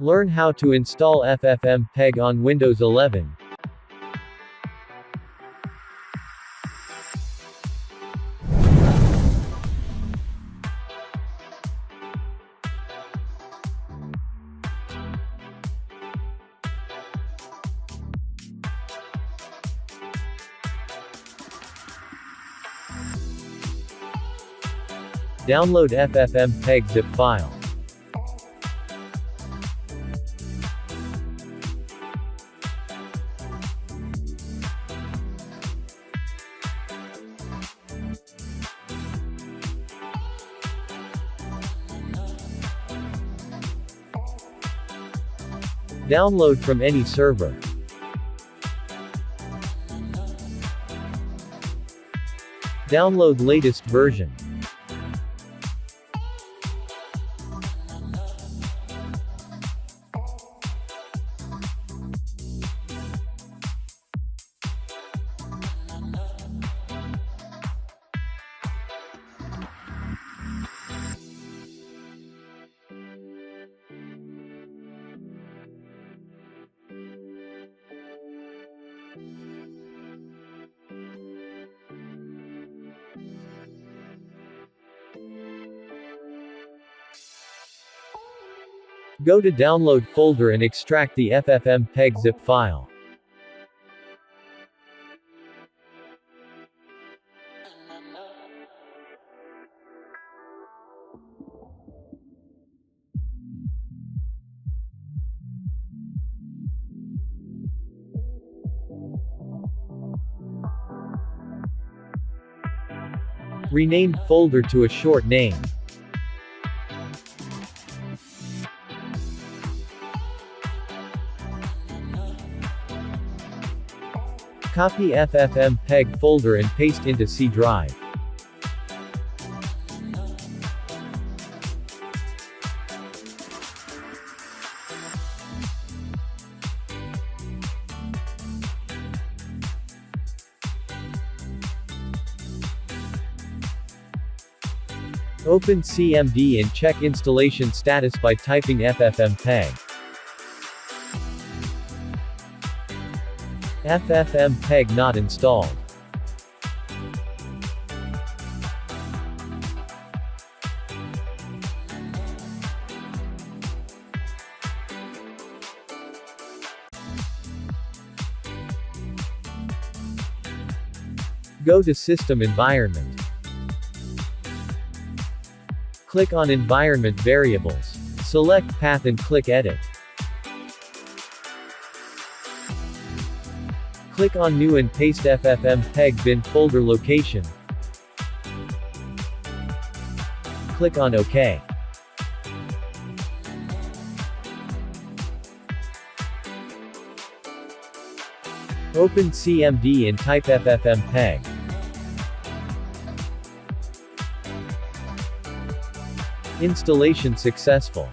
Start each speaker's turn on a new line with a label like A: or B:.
A: Learn how to install FFmpeg on Windows 11. Download FFmpeg zip file. Download from any server. Download latest version. Go to Download folder and extract the FFmpeg zip file. Rename folder to a short name. Copy FFmpeg folder and paste into C drive. Open CMD and check installation status by typing FFmpeg. FFmpeg not installed. Go to System Environment. Click on Environment Variables. Select Path and click Edit. Click on New and paste FFmpeg bin folder location. Click on OK. Open CMD and type FFmpeg. Installation successful.